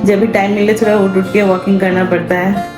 जब भी टाइम मिले थोड़ा उठ उठ के वॉकिंग करना पड़ता है।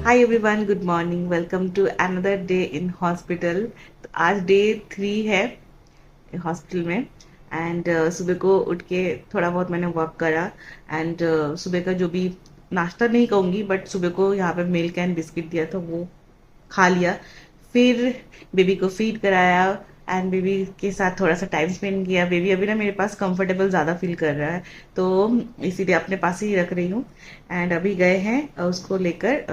Hi everyone, good morning, welcome to another day in hospital. तो आज डे 3 है हॉस्पिटल में एंड सुबह को उठ के थोड़ा बहुत मैंने वर्क करा एंड सुबह का जो भी नाश्ता नहीं कहूँगी बट सुबह को यहाँ पे मिल्क एंड बिस्किट दिया था वो खा लिया। फिर बेबी को फीड कराया एंड बेबी के साथ थोड़ा सा टाइम स्पेंड किया। बेबी अभी ना मेरे पास कंफर्टेबल ज़्यादा फील कर रहा है तो इसीलिए अपने पास ही रख रही हूँ। एंड अभी गए हैं उसको लेकर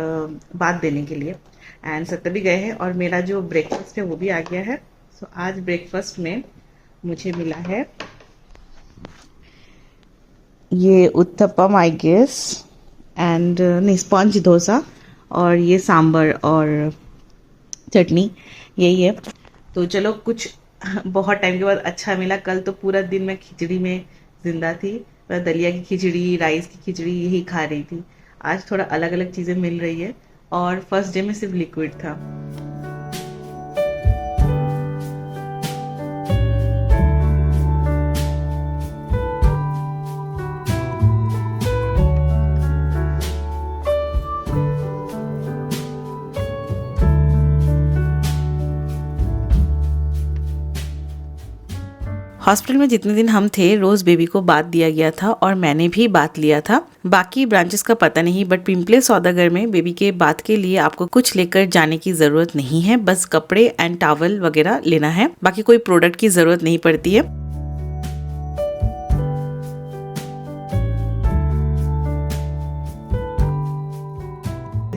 बात देने के लिए एंड सत्य भी गए हैं और मेरा जो ब्रेकफास्ट है वो भी आ गया है। सो आज ब्रेकफास्ट में मुझे मिला है ये उत्तपम आई गेस एंड नहीं स्पॉन्ज डोसा और ये सांबर और चटनी यही है। तो चलो कुछ बहुत टाइम के बाद अच्छा मिला। कल तो पूरा दिन मैं खिचड़ी में जिंदा थी, दलिया की खिचड़ी राइस की खिचड़ी यही खा रही थी। आज थोड़ा अलग अलग चीज़ें मिल रही है और फर्स्ट डे में सिर्फ लिक्विड था। हॉस्पिटल में जितने दिन हम थे रोज़ बेबी को बात दिया गया था और मैंने भी बात लिया था। बाकी ब्रांचेस का पता नहीं बट पिंपले सौदागर में बेबी के बात के लिए आपको कुछ लेकर जाने की ज़रूरत नहीं है, बस कपड़े एंड टॉवल वगैरह लेना है। बाकी कोई प्रोडक्ट की ज़रूरत नहीं पड़ती है।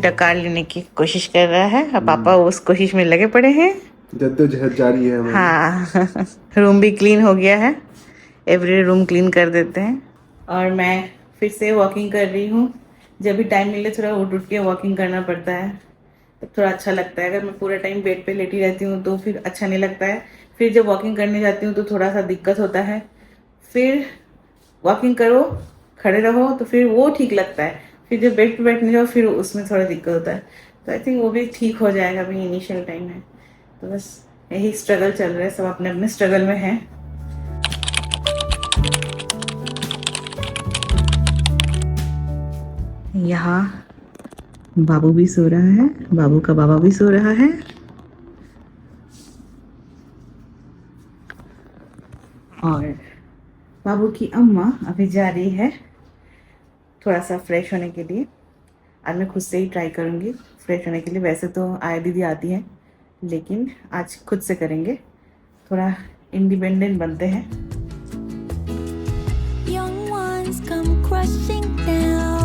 डकार लेने की कोशिश कर रहा है और पापा उस कोशिश में लगे पड़े हैं। जद्दोजहद जारी है हमारी। हाँ रूम भी क्लीन हो गया है, एवरी रूम क्लीन कर देते हैं। और मैं फिर से वॉकिंग कर रही हूँ। जब भी टाइम मिले थोड़ा उठ उठ के वॉकिंग करना पड़ता है तब थोड़ा अच्छा लगता है। अगर मैं पूरा टाइम बेड पे लेटी रहती हूँ तो फिर अच्छा नहीं लगता है। फिर जब वॉकिंग करने जाती हूँ तो थोड़ा सा दिक्कत होता है। फिर वॉकिंग करो खड़े रहो तो फिर वो ठीक लगता है। फिर जब बेड पे बैठने जाओ फिर उसमें थोड़ा दिक्कत होता है। तो आई थिंक वो भी ठीक हो जाएगा, अभी इनिशियल टाइम है तो बस यही स्ट्रगल चल रहा है। सब अपने अपने स्ट्रगल में हैं। यहाँ बाबू भी सो रहा है, बाबू का बाबा भी सो रहा है और बाबू की अम्मा अभी जा रही है थोड़ा सा फ्रेश होने के लिए। आज मैं खुद से ही ट्राई करूँगी फ्रेश होने के लिए। वैसे तो आया दीदी आती हैं लेकिन आज खुद से करेंगे, थोड़ा इंडिपेंडेंट बनते हैं। Young ones come crushing down.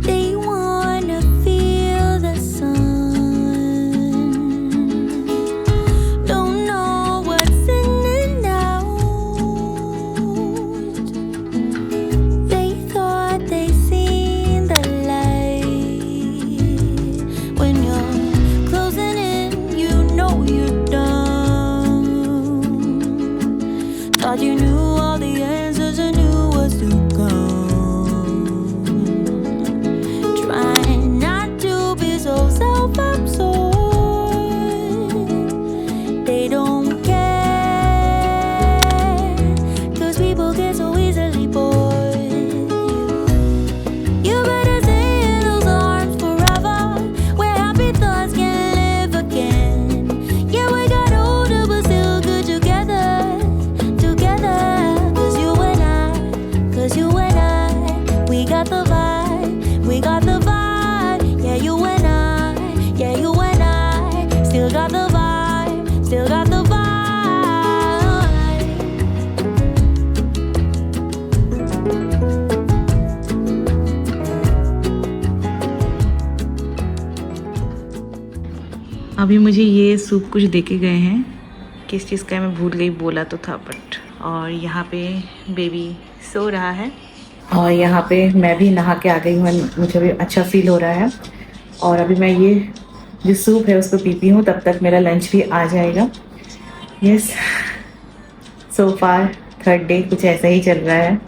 They wanna feel the sun. Don't know what's in and out. They thought they seen the light. When you're closing in, you know you're done. Thought you knew all the answers and knew what's to come. Trying not to be so self-absorbed. They don't care, 'cause people get so easily bored. You better stay in those arms forever, where happy thoughts can live again. Yeah, we got older but still good together. Together, 'cause you and I, we got the vibe, we got the vibe. Yeah, you and I, still got the vibe, still got the vibe. अभी मुझे ये soup कुछ देके गए हैं किस चीज़ का है मैं भूल गई, बोला तो था बट। और यहाँ पे बेबी सो रहा है और यहाँ पे मैं भी नहा के आ गई हूँ, मुझे भी अच्छा फील हो रहा है। और अभी मैं ये जो सूप है उसको पीती हूँ, तब तक मेरा लंच भी आ जाएगा। यस, सो फार थर्ड डे कुछ ऐसा ही चल रहा है।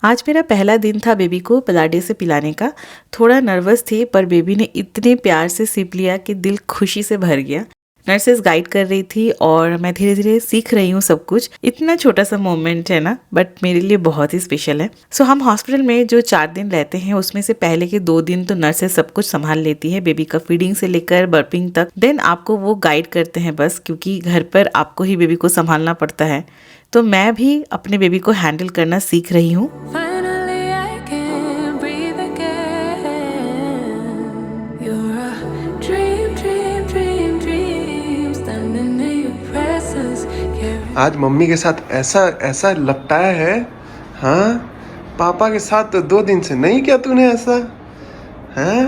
आज मेरा पहला दिन था बेबी को पिलाडे से पिलाने का। थोड़ा नर्वस थी पर बेबी ने इतने प्यार से सिप लिया कि दिल खुशी से भर गया। नर्सेस गाइड कर रही थी और मैं धीरे धीरे सीख रही हूँ सब कुछ। इतना छोटा सा मोमेंट है ना, बट मेरे लिए बहुत ही स्पेशल है। सो हम हॉस्पिटल में जो 4 दिन रहते हैं उसमें से पहले के 2 दिन तो नर्सेस सब कुछ संभाल लेती है, बेबी का फीडिंग से लेकर बर्पिंग तक। देन आपको वो गाइड करते हैं बस, क्योंकि घर पर आपको ही बेबी को संभालना पड़ता है। तो मैं भी अपने बेबी को हैंडल करना सीख रही हूँ। Finally, I can breathe again. You're a dream, dream, dream, dream. Standing in your presence. आज मम्मी के साथ ऐसा ऐसा लपटाया है। हाँ, पापा के साथ तो 2 दिन से नहीं किया तूने ऐसा। हाँ,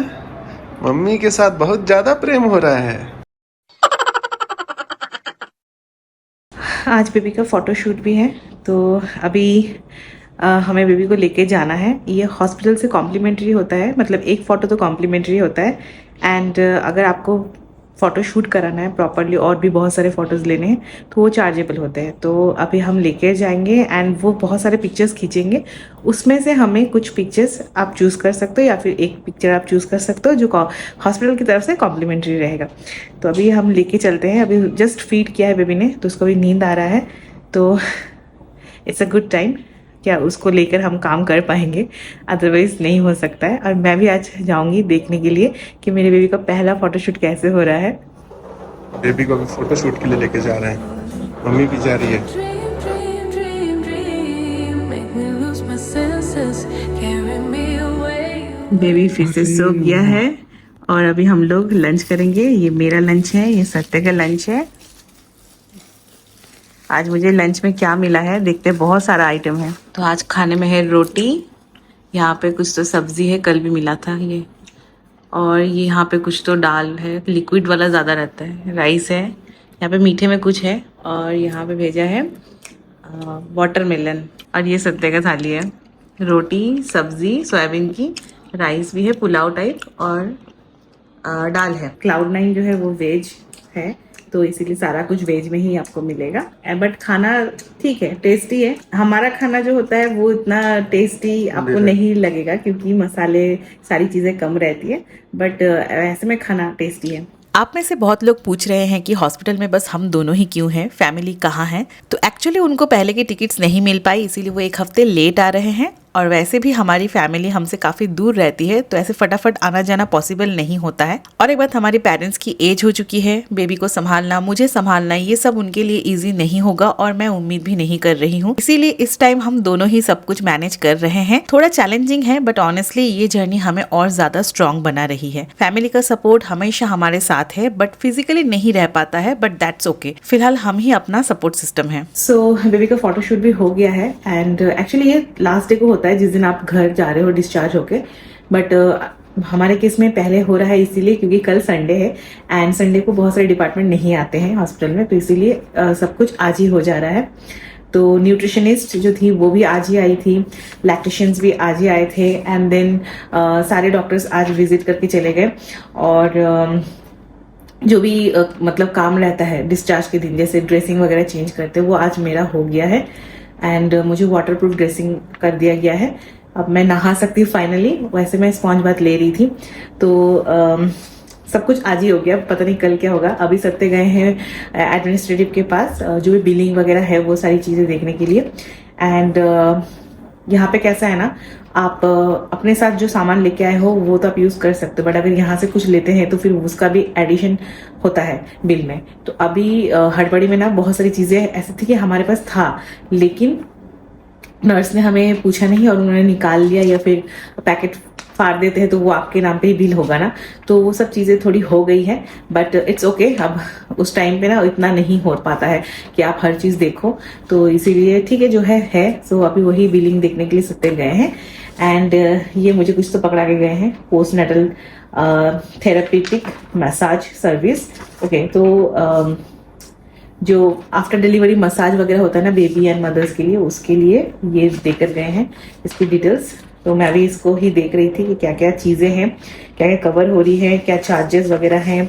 मम्मी के साथ बहुत ज्यादा प्रेम हो रहा है। आज बेबी का फ़ोटोशूट भी है, तो अभी हमें बेबी को लेके जाना है। ये हॉस्पिटल से कॉम्प्लीमेंट्री होता है, मतलब एक फ़ोटो तो कॉम्प्लीमेंट्री होता है। एंड अगर आपको फ़ोटो शूट कराना है प्रॉपरली और भी बहुत सारे फ़ोटोज़ लेने हैं तो वो चार्जेबल होते हैं। तो अभी हम लेके जाएंगे एंड वो बहुत सारे पिक्चर्स खींचेंगे। उसमें से हमें कुछ पिक्चर्स आप चूज़ कर सकते हो या फिर एक पिक्चर आप चूज़ कर सकते हो जो हॉस्पिटल की तरफ से कॉम्प्लीमेंट्री रहेगा। तो अभी हम लेके चलते हैं। अभी जस्ट फीड किया है बेबी ने, तो उसको भी नींद आ रहा है, तो इट्स अ गुड टाइम। क्या उसको लेकर हम काम कर पाएंगे, अदरवाइज नहीं हो सकता है। और मैं भी आज जाऊंगी देखने के लिए कि मेरे बेबी का पहला फोटोशूट कैसे हो रहा है। बेबी को अभी फोटोशूट के लिए लेके जा रहे हैं, मम्मी भी जा रही है। Dream, dream, dream, dream. Make me lose my senses. Carry me away. Baby फिर से सो गया है और अभी हम लोग लंच करेंगे। ये मेरा लंच है, ये सत्य का लंच है। आज मुझे लंच में क्या मिला है देखते हैं, बहुत सारा आइटम है। तो आज खाने में है रोटी, यहाँ पे कुछ तो सब्जी है, कल भी मिला था ये, और ये यहाँ पे कुछ तो दाल है, लिक्विड वाला ज़्यादा रहता है, राइस है, यहाँ पे मीठे में कुछ है, और यहाँ पे भेजा है वाटरमेलन। और ये सत्य का थाली है, रोटी, सब्जी सोयाबीन की, राइस भी है पुलाव टाइप, और दाल है। Cloud9 जो है वो वेज है, तो इसीलिए सारा कुछ वेज में ही आपको मिलेगा। बट खाना ठीक है, टेस्टी है। हमारा खाना जो होता है वो इतना टेस्टी आपको नहीं लगेगा क्योंकि मसाले सारी चीज़ें कम रहती है, बट ऐसे में खाना टेस्टी है। आप में से बहुत लोग पूछ रहे हैं कि हॉस्पिटल में बस हम दोनों ही क्यों हैं, फैमिली कहाँ है। तो एक्चुअली उनको पहले की टिकट्स नहीं मिल पाई, इसीलिए वो 1 हफ्ते लेट आ रहे हैं। और वैसे भी हमारी फैमिली हमसे काफ़ी दूर रहती है, तो ऐसे फटाफट आना जाना पॉसिबल नहीं होता है। और एक बात, हमारे पेरेंट्स की एज हो चुकी है, बेबी को संभालना, मुझे संभालना, ये सब उनके लिए ईजी नहीं होगा और मैं उम्मीद भी नहीं कर रही हूँ। इसीलिए इस टाइम हम दोनों ही सब कुछ मैनेज कर रहे हैं। थोड़ा चैलेंजिंग है, बट ऑनेस्टली ये जर्नी हमें और ज़्यादा स्ट्रॉन्ग बना रही है। फैमिली का सपोर्ट हमेशा हमारे साथ है, बट फिजिकली नहीं रह पाता है, बट दैट्स ओके। फिलहाल हम ही अपना सपोर्ट सिस्टम है। सो बेबी का फोटोशूट भी हो गया है एंड एक्चुअली ये लास्ट डे को होता है जिस दिन आप घर जा रहे हो डिस्चार्ज होके, बट हमारे केस में पहले हो रहा है इसीलिए क्योंकि कल संडे है एंड संडे को बहुत सारे डिपार्टमेंट नहीं आते हैं हॉस्पिटल में, तो इसीलिए सब कुछ आज ही हो जा रहा है। तो न्यूट्रिशनिस्ट जो थी वो भी आज ही आई थी, लैक्टेशियंस भी आज ही आए थे, एंड देन सारे डॉक्टर्स आज विजिट करके चले गए। और जो भी मतलब काम रहता है डिस्चार्ज के दिन, जैसे ड्रेसिंग वगैरह चेंज करते हैं, वो आज मेरा हो गया है एंड मुझे वाटरप्रूफ ड्रेसिंग कर दिया गया है। अब मैं नहा सकती हूँ फाइनली, वैसे मैं स्पॉन्ज बाथ ले रही थी, तो सब कुछ आज ही हो गया, पता नहीं कल क्या होगा। अभी सत्य गए हैं एडमिनिस्ट्रेटिव के पास, जो भी बिलिंग वगैरह है वो सारी चीज़ें देखने के लिए। एंड यहाँ पे कैसा है ना, आप अपने साथ जो सामान लेके आए हो वो तो आप यूज़ कर सकते हो, बट अगर यहाँ से कुछ लेते हैं तो फिर उसका भी एडिशन होता है बिल में। तो अभी हड़बड़ी में ना बहुत सारी चीज़ें ऐसी थी कि हमारे पास था, लेकिन नर्स ने हमें पूछा नहीं और उन्होंने निकाल लिया, या फिर पैकेट फाड़ देते हैं तो वो आपके नाम पे ही बिल होगा ना, तो वो सब चीज़ें थोड़ी हो गई है, बट इट्स ओके। अब उस टाइम पे ना इतना नहीं हो पाता है कि आप हर चीज़ देखो, तो इसीलिए ठीक है जो है। सो अभी वही बिलिंग देखने के लिए सत्य गए हैं एंड ये मुझे कुछ तो पकड़ा के गए हैं, postnatal therapeutic massage service. Okay, तो जो आफ्टर डिलीवरी मसाज वगैरह होता है ना बेबी एंड मदर्स के लिए, उसके लिए ये देकर गए हैं इसकी डिटेल्स। तो मैं भी इसको ही देख रही थी कि क्या क्या चीज़ें हैं, क्या क्या कवर हो रही है, क्या चार्जेस वगैरह हैं,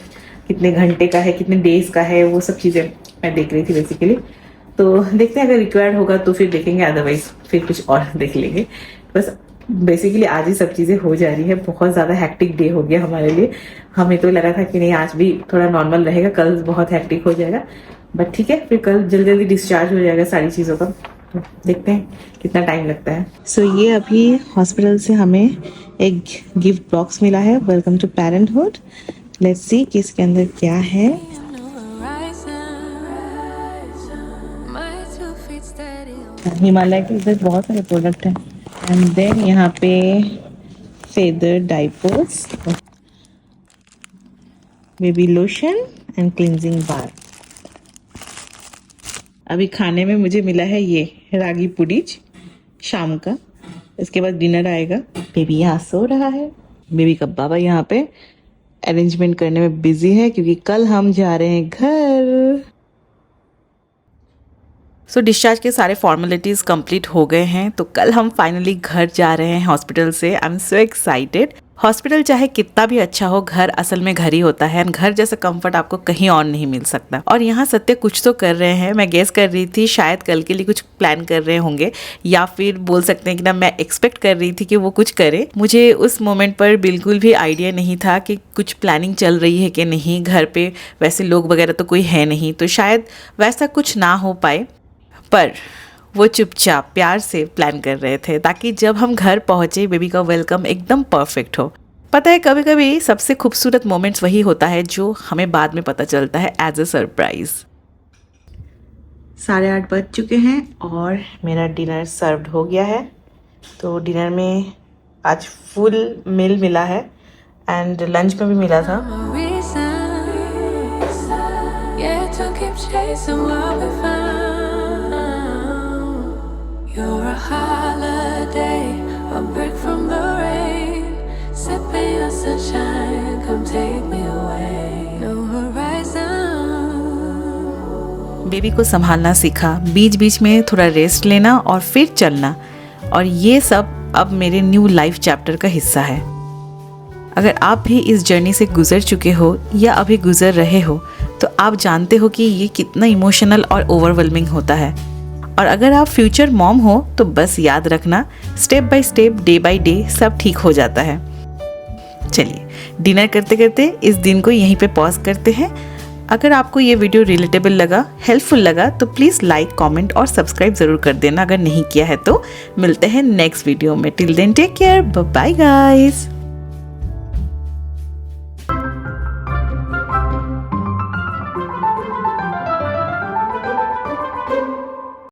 कितने घंटे का है, कितने डेज का है, वो सब चीज़ें मैं देख रही थी बेसिकली। तो देखते हैं, अगर रिक्वायर्ड होगा तो फिर देखेंगे, अदरवाइज फिर कुछ और देख लेंगे। बस बेसिकली आज ही सब चीज़ें हो जा रही है। बहुत ज़्यादा हैक्टिक डे हो गया हमारे लिए। हमें तो लगा था कि नहीं आज भी थोड़ा नॉर्मल रहेगा, कल बहुत हैक्टिक हो जाएगा, बट ठीक है, फिर कल जल्दी जल्दी डिस्चार्ज हो जाएगा सारी चीज़ों का। तो देखते हैं कितना टाइम लगता है। सो ये अभी हॉस्पिटल से हमें एक गिफ्ट बॉक्स मिला है, welcome to parenthood. Let's see कि इसके अंदर क्या है। हिमालय के इधर बहुत सारे प्रोडक्ट हैं। एंड देन यहाँ पे feather diapers, baby lotion and cleansing bar. अभी खाने में मुझे मिला है ये रागी पुडीज शाम का। इसके बाद डिनर आएगा। बेबी यहाँ सो रहा है। बेबी का बाबा यहाँ पे अरेंजमेंट करने में बिजी है क्योंकि कल हम जा रहे हैं घर। सो डिस्चार्ज के सारे फॉर्मेलिटीज़ कंप्लीट हो गए हैं, तो कल हम फाइनली घर जा रहे हैं हॉस्पिटल से। I am so excited. Hospital चाहे कितना भी अच्छा हो, घर असल में घर ही होता है। घर जैसा कंफर्ट आपको कहीं और नहीं मिल सकता। और यहाँ सत्य कुछ तो कर रहे हैं। मैं गेस कर रही थी शायद कल के लिए कुछ प्लान कर रहे होंगे, या फिर बोल सकते हैं कि ना मैं एक्सपेक्ट कर रही थी कि वो कुछ करे। मुझे उस मोमेंट पर बिल्कुल भी आइडिया नहीं था कि कुछ प्लानिंग चल रही है कि नहीं। घर पे वैसे लोग वगैरह तो कोई है नहीं, तो शायद वैसा कुछ ना हो पाए। पर वो चुपचाप प्यार से प्लान कर रहे थे ताकि जब हम घर पहुंचे बेबी का वेलकम एकदम परफेक्ट हो। पता है, कभी कभी सबसे खूबसूरत मोमेंट्स वही होता है जो हमें बाद में पता चलता है एज अ सरप्राइज। 8:30 बज चुके हैं और मेरा डिनर सर्व्ड हो गया है। तो डिनर में आज फुल मील मिला है एंड लंच में भी मिला था। You're a holiday, a break from the rain, sipping the sunshine, come take me away. No horizon. Baby को संभालना सीखा, बीच बीच में थोड़ा रेस्ट लेना और फिर चलना, और ये सब अब मेरे न्यू लाइफ चैप्टर का हिस्सा है। अगर आप भी इस जर्नी से गुजर चुके हो या अभी गुजर रहे हो तो आप जानते हो कि ये कितना इमोशनल और ओवरवेलमिंग होता है। और अगर आप फ्यूचर मॉम हो तो बस याद रखना, step by step, day by day सब ठीक हो जाता है। चलिए डिनर करते करते इस दिन को यहीं पे पॉज करते हैं। अगर आपको ये वीडियो रिलेटेबल लगा, हेल्पफुल लगा, तो प्लीज़ लाइक, कमेंट और सब्सक्राइब ज़रूर कर देना अगर नहीं किया है तो। मिलते हैं नेक्स्ट वीडियो में। Till then take care, bye bye guys.